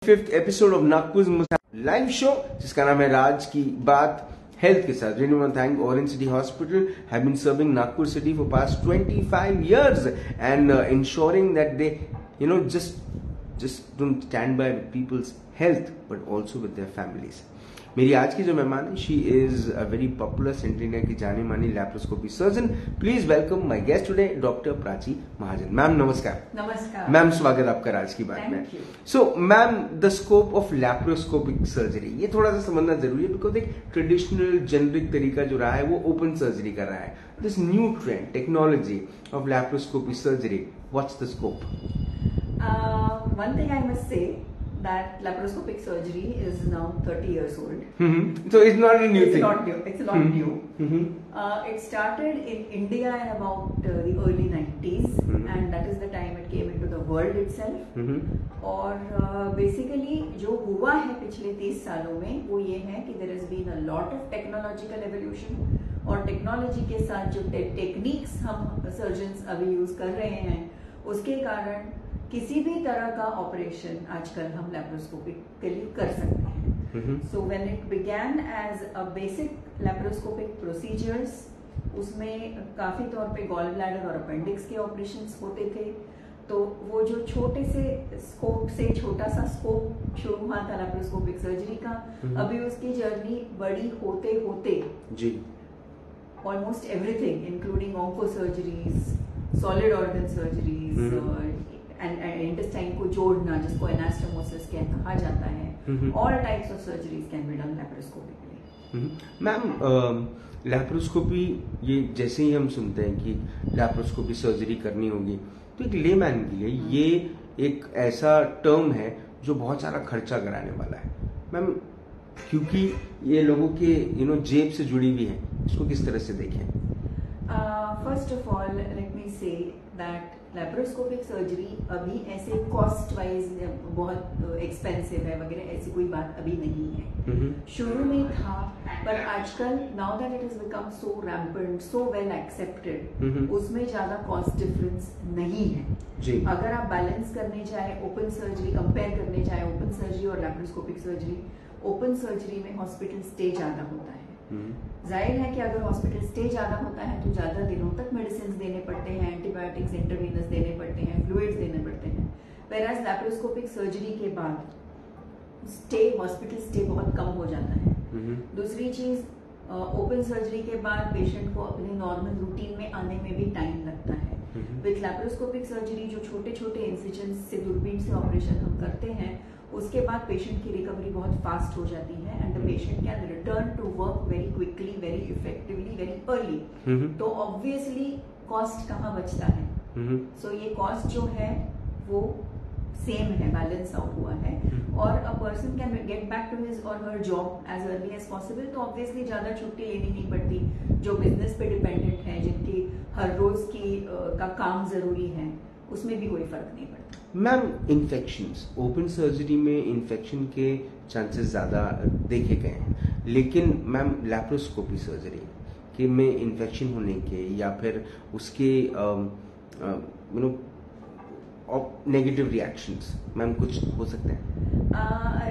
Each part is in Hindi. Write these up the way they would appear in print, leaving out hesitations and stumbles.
5th episode of Nagpur live show जिसका नाम है राज की बात हेल्थ के साथ। really want to thank Orange City Hospital have been serving Nagpur city for past 25 years and ensuring that they just don't stand by people's health but also with their families. मेरी आज की जो मेहमान है she is a very popular central India की जानी मानी laparoscopy surgeon. Please welcome my guest today doctor Prachi Mahajan. Ma'am नमस्कार। नमस्कार मैम, स्वागत आपका आज की बात में। So ma'am, the scope of laparoscopic surgery ये थोड़ा सा समझना जरूरी है बिकॉज एक ट्रेडिशनल जेनरिक तरीका जो रहा है वो ओपन सर्जरी कर रहा है। This new trend technology of laparoscopy surgery, what's the scope? One thing I must say that laparoscopic surgery is now 30 years old. So it's not a new thing. It's not new. It started in India in about the early 90s, and that is the time it came into the world itself. और basically जो हुआ है पिछले 30 सालों में वो ये है कि there has been a lot of technological evolution, और टेक्नोलॉजी के साथ जो टेक्निक्स हम सर्जन्स अभी यूज कर रहे हैं उसके कारण किसी भी तरह का ऑपरेशन आजकल हम लैप्रोस्कोपिकली कर सकते हैं। So when it began as a basic laparoscopic procedures, उसमें काफी तौर पे गॉल ब्लैडर और अपेंडिक्स के ऑपरेशंस होते थे। तो वो जो छोटे से स्कोप से छोटा सा स्कोप शुरू हुआ था लैप्रोस्कोपिक सर्जरी का, अभी उसकी जर्नी बड़ी होते होते जी almost everything including onco surgeries, solid organ surgeries and intestine को जोड़ना जिसको एनास्टोमोसिस कहा जाता है, all types of surgeries can be done laparoscopically. Ma'am, laparoscopy ये जैसे ही हम सुनते हैं कि लैप्रोस्कोपी सर्जरी करनी होगी तो एक लेमैन के लिए ये एक ऐसा टर्म है जो बहुत सारा खर्चा कराने वाला है। मैम, क्योंकि ये लोगों के जेब से जुड़ी हुई है, इसको किस तरह से देखें? First of all let me say that laparoscopic surgery अभी ऐसे कॉस्ट वाइज बहुत एक्सपेंसिव है वगैरह ऐसी कोई बात अभी नहीं है। शुरू में था, पर आजकल now that it has become so rampant, so well accepted, उसमें ज्यादा कॉस्ट डिफरेंस नहीं है जी। अगर आप बैलेंस करने जाए ओपन सर्जरी, कंपेयर करने जाए ओपन सर्जरी और लैप्रोस्कोपिक सर्जरी, ओपन सर्जरी में हॉस्पिटल स्टे ज्यादा होता है। जाहिर है कि अगर हॉस्पिटल स्टे ज्यादा होता है तो ज्यादा दिनों तक मेडिसिन देने पड़ते हैं, एंटीबायोटिक्स इंटरवीनस देने पड़ते हैं, फ्लूइड्स देने पड़ते हैं। व्हेयरएज लैप्रोस्कोपिक सर्जरी के बाद हॉस्पिटल स्टे बहुत कम हो जाता है। दूसरी चीज, ओपन सर्जरी के बाद पेशेंट को अपने नॉर्मल रूटीन में आने में भी टाइम लगता है। विथ लैप्रोस्कोपिक सर्जरी जो छोटे छोटे इंसिजन से दूरबीन से ऑपरेशन हम करते हैं उसके बाद पेशेंट की रिकवरी बहुत फास्ट हो जाती है and the patient can return to work very quickly, very effectively, very early. तो ऑब्वियसली कॉस्ट कहाँ बचता है? सो ये कॉस्ट जो है वो सेम है, बैलेंस आउट हुआ है, और a person can get back to his or her job as early as possible. तो ऑब्वियसली ज्यादा छुट्टी लेनी नहीं पड़ती। जो बिजनेस पे डिपेंडेंट है, जिनकी हर रोज की का काम जरूरी है, उसमें भी कोई फर्क नहीं पड़ता। मैम, इन्फेक्शंस, ओपन सर्जरी में इन्फेक्शन के चांसेस ज़्यादा देखे गए हैं, लेकिन मैम लैप्रोस्कोपी सर्जरी के में इन्फेक्शन होने के या फिर उसके नेगेटिव रिएक्शंस मैम कुछ हो सकते हैं?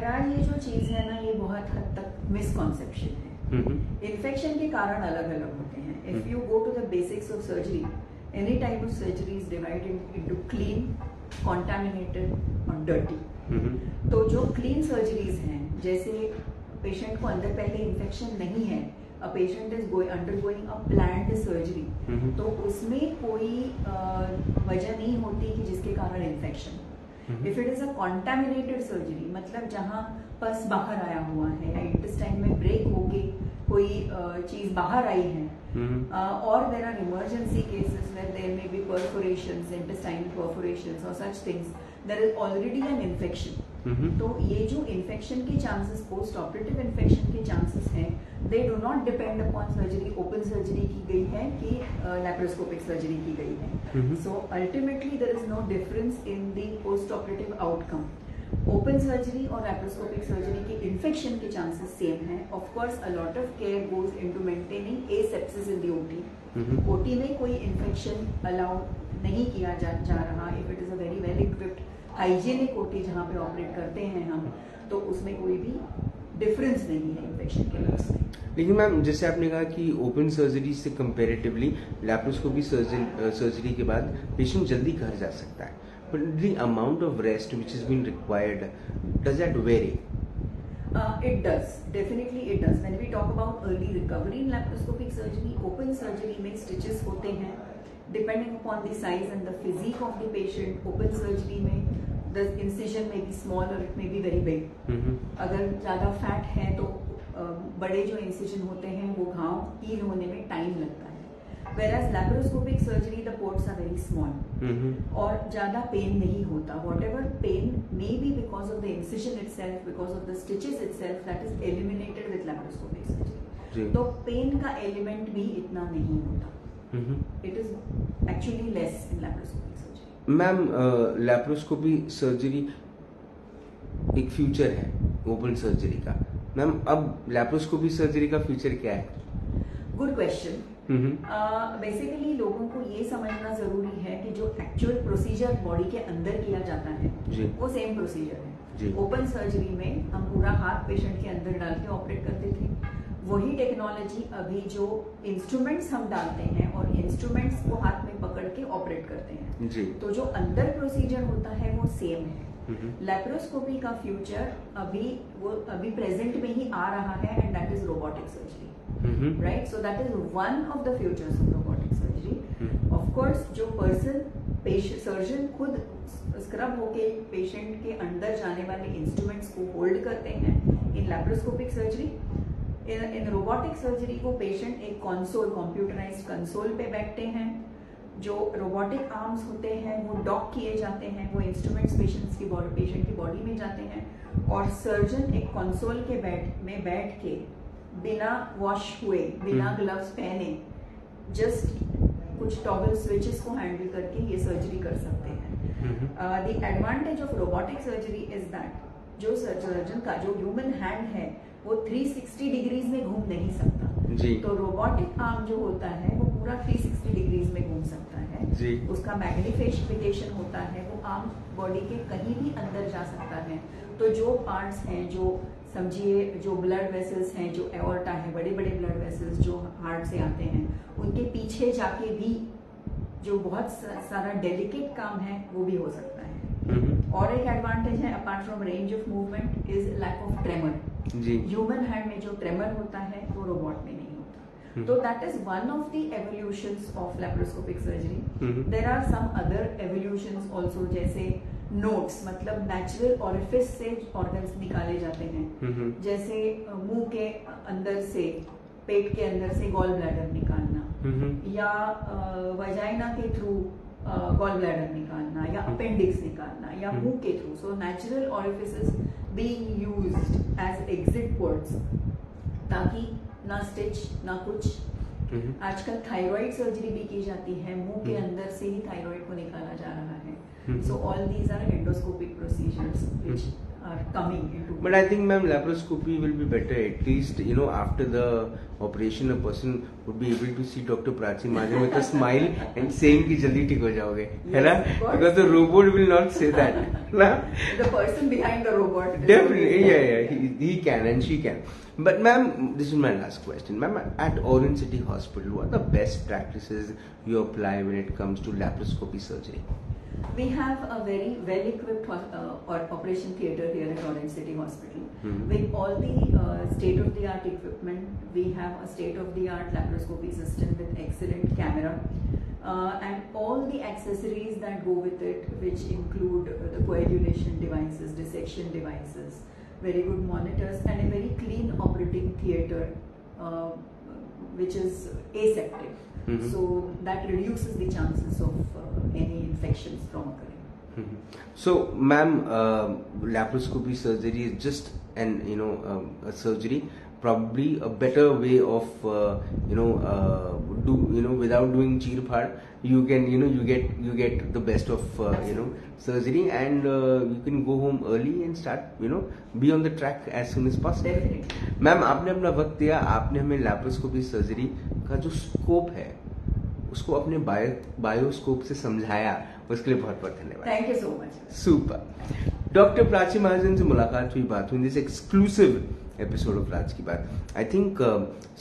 राज, ये जो चीज़ है ना, ये बहुत हद तक मिसकॉन्सेप्शन है। इन्फेक्शन के कारण अलग अलग होते हैं। If you go to the basics of surgery, any type of surgery is divided into clean, contaminated और dirty। तो जो clean surgeries हैं, जैसे पेशेंट को अंदर पहले इन्फेक्शन नहीं है, a patient is undergoing a planned surgery, तो उसमें कोई वजह नहीं होती कि जिसके कारण infection. If it is a contaminated surgery, मतलब जहाँ पस बाहर आया हुआ है या इंटेस्टाइन में ब्रेक होके कोई चीज बाहर आई है, और there are emergency cases where there may be perforations, intestinal perforations or such things, there is already an infection. तो ये जो इन्फेक्शन के चांसेस, पोस्ट ऑपरेटिव इन्फेक्शन के चांसेस हैं, they do not depend upon surgery open surgery की गई है कि लैप्रोस्कोपिक सर्जरी की गई है। So ultimately there is no difference in the post operative outcome. Open surgery और लैप्रोस्कोपिक सर्जरी के इन्फेक्शन के चांसेस सेम है। Of course a lot of care goes into maintaining asepsis in the OT. OT में कोई इन्फेक्शन अलाउ नहीं किया जा रहा। If it is a very well equipped hygienic OT जहाँ पे ऑपरेट करते हैं हम, उसमें कोई भी डिफरेंस नहीं है इन्फेक्शन के लुक्स में। लेकिन मैम जैसे आपने कहा कि ओपन सर्जरी से कंपैरेटिवली लैप्रोस्कोपी सर्जरी के बाद पेशेंट जल्दी घर जा सकता है, but the amount of rest which is been required, does that vary? It does, definitely it does. When we talk about early recovery in laparoscopic surgery, open surgery में stitches होते हैं depending upon the size and the physique of the patient. Open surgery में the incision may be small or it may be very big. अगर ज़्यादा फैट है तो बड़े जो इंसिजन होते हैं वो घाव हील होने में टाइम लगता है। Whereas laparoscopic surgery the ports are very small और ज़्यादा पेन नहीं होता। Whatever pain may be because of the incision itself, because of the stitches itself, that is eliminated with laparoscopic surgery. तो पेन का एलिमेंट भी इतना नहीं होता। It is actually less in laparoscopic surgery. Ma'am laparoscopy surgery एक फ्यूचर है ओपन सर्जरी का, मैम अब लैप्रोस्कोपी सर्जरी का फ्यूचर क्या है? Good question. बेसिकली लोगों को ये समझना जरूरी है कि जो एक्चुअल प्रोसीजर बॉडी के अंदर किया जाता है वो सेम प्रोसीजर है। ओपन सर्जरी में हम पूरा हाथ पेशेंट के अंदर डाल के ऑपरेट करते थे, वही टेक्नोलॉजी अभी जो इंस्ट्रूमेंट्स हम डालते हैं और इंस्ट्रूमेंट्स को हाथ में पकड़ के ऑपरेट करते हैं जी। तो जो अंदर प्रोसीजर होता है वो सेम है। लैप्रोस्कोपी का फ्यूचर अभी प्रेजेंट में ही आ रहा है and that is robotic surgery, right? So that is one of the futures of robotic surgery. Of course जो सर्जन खुद स्क्रब होके पेशेंट के अंदर जाने वाले इंस्ट्रूमेंट्स को होल्ड करते हैं इन लैप्रोस्कोपिक सर्जरी। इन रोबोटिक सर्जरी को पेशेंट एक कंसोल, कंप्यूटराइज्ड कंसोल पे बैठते हैं, जो रोबोटिक आर्म्स होते हैं वो डॉक किए जाते हैं, वो इंस्ट्रूमेंट्स पेशेंट की बॉडी में जाते हैं और सर्जन एक कंसोल के में बैठ के बिना वॉश हुए, बिना ग्लव्स पहने, जस्ट कुछ टॉगल स्विचेस को हैंडल करके ये सर्जरी कर सकते हैं। The advantage of robotic surgery is that जो सर्जन का जो ह्यूमन हैंड है वो 360 डिग्रीज में घूम नहीं सकता जी। तो रोबोटिक आर्म जो होता है वो पूरा 360 डिग्रीज में घूम सकता है जी। उसका मैग्निफिकेशन होता है, वो आर्म बॉडी के कहीं भी अंदर जा सकता है। तो जो पार्ट्स हैं, जो समझिए जो ब्लड वेसल्स हैं, जो एओर्टा है, बड़े बड़े ब्लड वेसल्स जो हार्ट से आते हैं, उनके पीछे जाके भी जो बहुत सारा डेलिकेट काम है वो भी हो सकता है। और एक एडवांटेज है apart from range of movement is lack of tremor. Human hand में जो ट्रेमर होता है वो रोबोट में नहीं होता। तो that is one of the evolutions of laparoscopic surgery. There are some other evolutions also, जैसे नोट्स मतलब नेचुरल ऑरिफिस से ऑर्गन्स निकाले जाते हैं, जैसे मुंह के अंदर से, पेट के अंदर से गॉल ब्लैडर निकालना या वजाइना के थ्रू गॉल ब्लैडर निकालना या अपेंडिक्स निकालना या मुंह के through. So natural orifices being used as exit ports, ताकि ना स्टिच ना कुछ। आजकल थायराइड सर्जरी भी की जाती है, मुंह के अंदर से ही थायराइड को निकाला जा रहा है। So all these are endoscopic procedures which are coming into. But I think, ma'am, laparoscopy will be better. At least, after the operation, a person would be able to see Dr. Prachi Mahajan with a smile and saying कि जल्दी ठीक हो जाओगे, है ना? Because the robot will not say that, ना? The person behind the robot. Definitely, yeah, he can and she can. But, ma'am, this is my last question, ma'am. At Orange City Hospital, what are the best practices you apply when it comes to laparoscopy surgery? We have a very well-equipped operation theatre here at Orange City Hospital. With all the state-of-the-art equipment, we have a state-of-the-art laparoscopy system with excellent camera and all the accessories that go with it, which include the coagulation devices, dissection devices, very good monitors, and a very clean operating theatre, which is aseptic. So that reduces the chances of any infections from occurring. So, ma'am, laparoscopy surgery is just a surgery, probably a better way of without doing cheer phad, you can you get the best of surgery, and you can go home early and start be on the track as soon as possible. Definitely. Ma'am, आपने अपना वक्त दिया, आपने हमें लैप्रोस्कोपी सर्जरी का जो स्कोप है उसको अपने बायोस्कोप से समझाया, उसके लिए बहुत बहुत धन्यवाद। Thank you so much. Super. Doctor Prachi Mahajan से मुलाकात हुई, बात हुई, दिस एक्सक्लूसिव एपिसोड ऑफ राज की बात। आई थिंक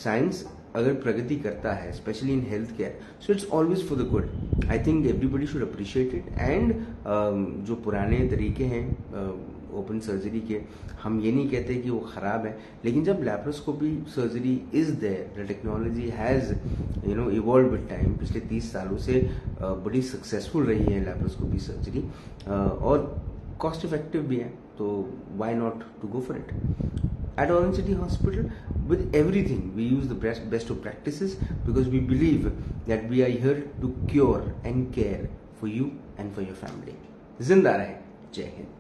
साइंस अगर प्रगति करता है, specially in health care, so it's always for the good. I think everybody should appreciate it. And जो पुराने तरीके हैं ओपन सर्जरी के, हम ये नहीं कहते कि वो खराब है, लेकिन जब laparoscopy surgery is there, the technology has evolve with time, पिछले 30 सालों से बड़ी सक्सेसफुल रही है लैप्रोस्कोपी सर्जरी और कॉस्ट इफेक्टिव भी है, तो why not to go for it. At Orange City Hospital, with everything, we use the best of practices because we believe that we are here to cure and care for you and for your family. Zinda rahe. Jai Hind.